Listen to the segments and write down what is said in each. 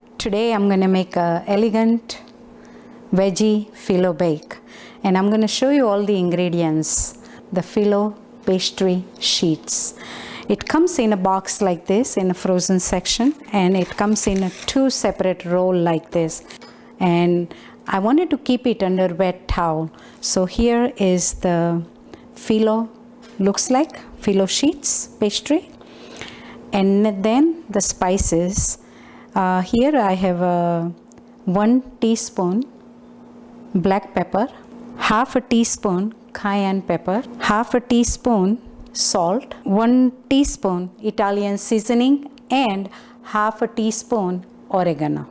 Today I'm going to make a elegant veggie filo bake, and I'm going to show you all the ingredients. The filo pastry sheets. It comes in a box like this in a frozen section, and it comes in a 2 separate roll like this, and I wanted to keep it under wet towel. So here is the filo, looks like filo sheets pastry, and then the spices. Here I have 1 teaspoon black pepper, half a teaspoon cayenne pepper, half a teaspoon salt, 1 teaspoon Italian seasoning, and half a teaspoon oregano.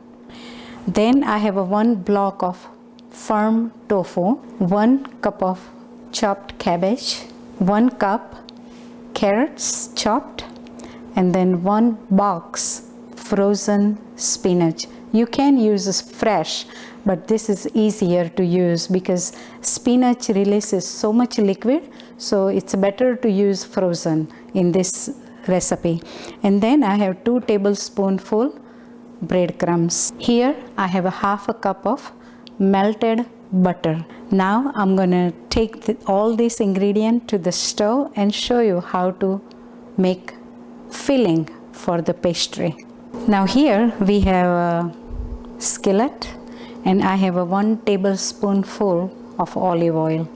Then I have 1 block of firm tofu, 1 cup of chopped cabbage, 1 cup carrots chopped, and then 1 box frozen spinach. You can use fresh, but this is easier to use because spinach releases so much liquid, so it's better to use frozen in this recipe. And then I have 2 tablespoonful breadcrumbs. Here I have a half a cup of melted butter. Now I'm gonna take all these ingredients to the stove and show you how to make filling for the pastry. Now here we have a skillet, and I have a 1 tablespoonful of olive oil,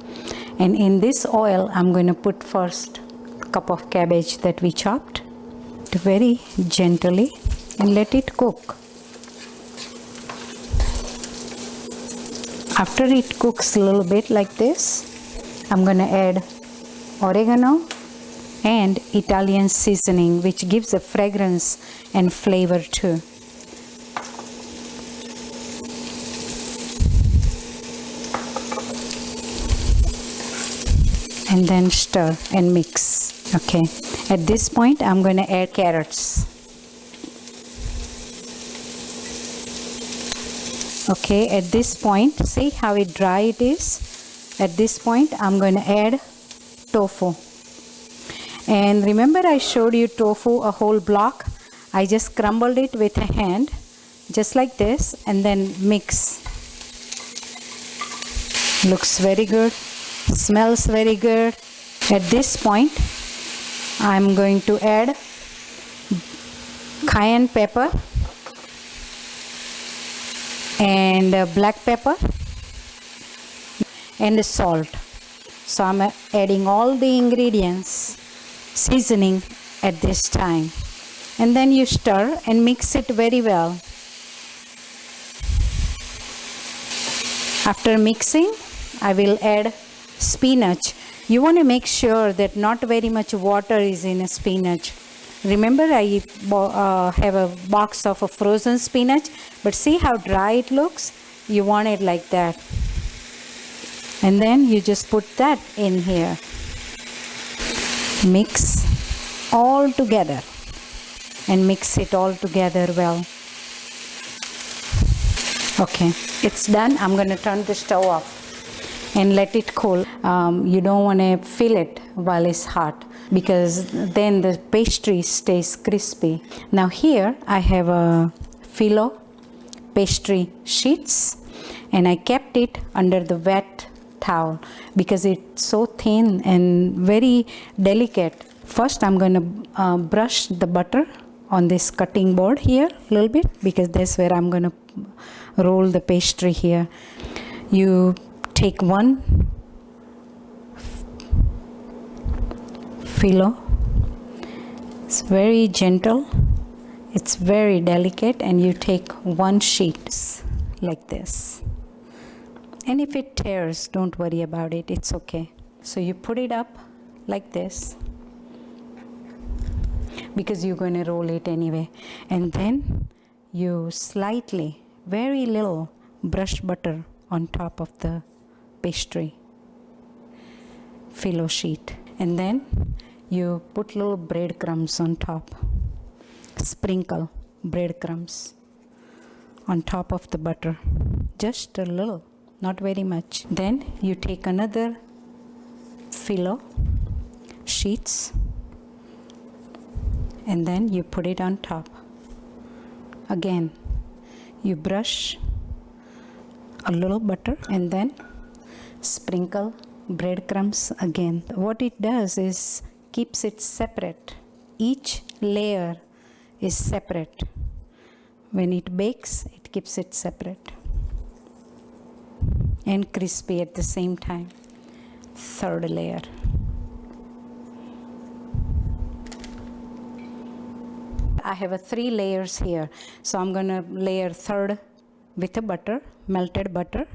and in this oil I'm going to put first a cup of cabbage that we chopped very gently and let it cook. After it cooks a little bit like this, I'm going to add oregano and Italian seasoning, which gives a fragrance and flavor too. And then stir and mix. Okay, at this point I'm going to add carrots. Okay, at this point, see how dry it is? At this point I'm going to add tofu. And remember I showed you tofu, a whole block? I just crumbled it with a hand, just like this, and then mix. Looks very good, smells very good. At this point, I'm going to add cayenne pepper and black pepper and salt. So I'm adding all the ingredients, seasoning at this time, and then you stir and mix it very well. After mixing, I will add spinach. You want to make sure that not very much water is in a spinach. Remember I have a box of a frozen spinach, but see how dry it looks? You want it like that. And then you just put that in here. Mix all together and mix it all together well. Okay, it's done. I'm going to turn the stove off and let it cool. You don't want to fill it while it's hot, because then the pastry stays crispy. Now here I have a filo pastry sheets, and I kept it under the wet towel because it's so thin and very delicate. First I'm going to brush the butter on this cutting board here a little bit, because that's where I'm going to roll the pastry here. You take 1 filo. It's very gentle, it's very delicate, and you take 1 sheet like this. And if it tears, don't worry about it, it's okay. So you put it up like this, because you're going to roll it anyway, and then you slightly, very little, brush butter on top of the pastry filo sheet, and then you put little breadcrumbs on top. Sprinkle breadcrumbs on top of the butter, just a little, not very much. Then you take another filo sheets and then you put it on top. Again, you brush a little butter and then sprinkle breadcrumbs again. What it does is keeps it separate. Each layer is separate. When it bakes, it keeps it separate and crispy at the same time. Third layer. I have 3 layers here, so I'm going to layer third with a butter, melted butter.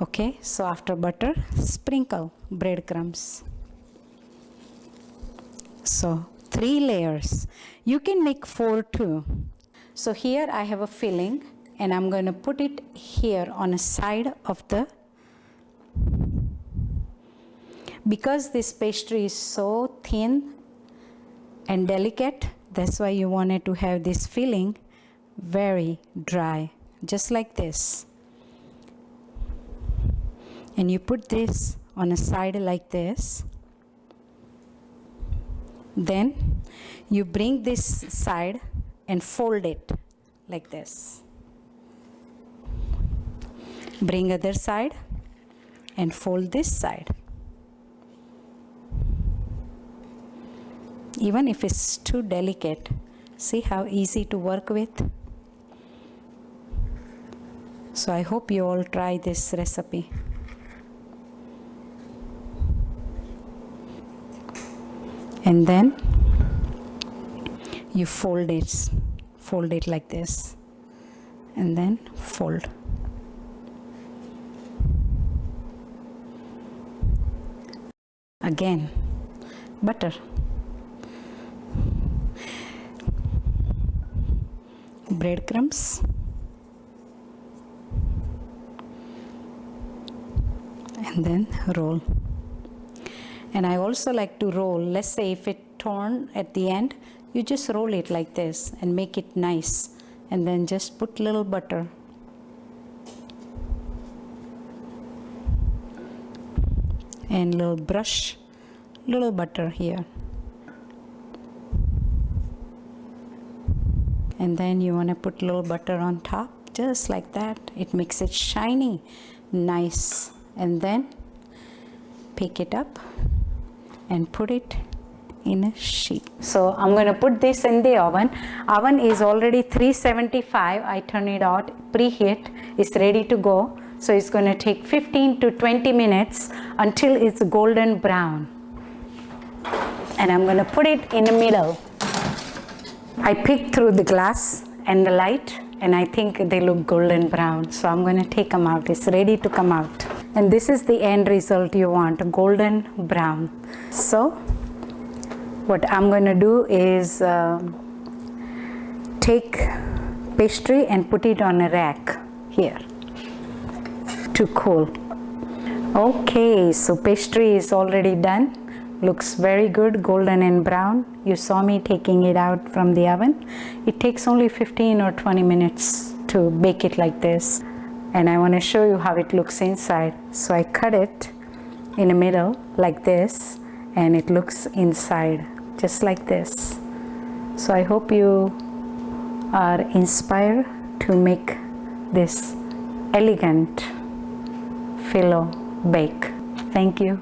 Okay, so after butter, sprinkle breadcrumbs. So 3 layers. You can make 4 too. So here I have a filling and I'm going to put it here on the side of the, because this pastry is so thin and delicate, that's why you wanted to have this filling very dry, just like this. And you put this on a side like this. Then you bring this side and fold it like this. Bring other side and fold this side. Even if it's too delicate, see how easy to work with. So I hope you all try this recipe. And then you fold it like this, and then fold. Again, butter. Breadcrumbs. And then roll. And I also like to roll. Let's say if it torn at the end, you just roll it like this and make it nice. And then just put little butter. And little brush, little butter here. And then you want to put little butter on top, just like that. It makes it shiny, nice. And then pick it up and put it in a sheet. So I'm going to put this in the oven. Oven is already 375. I turn it out, preheat. It's ready to go. So it's going to take 15 to 20 minutes until it's golden brown. And I'm going to put it in the middle. I picked through the glass and the light, and I think they look golden brown. So I'm going to take them out. It's ready to come out. And this is the end result you want, golden brown. So what I'm going to do is take pastry and put it on a rack here to cool. Okay, so pastry is already done. Looks very good, golden and brown. You saw me taking it out from the oven. It takes only 15 or 20 minutes to bake it like this. And I want to show you how it looks inside. So I cut it in the middle like this, and it looks inside just like this. So I hope you are inspired to make this elegant phyllo bake. Thank you.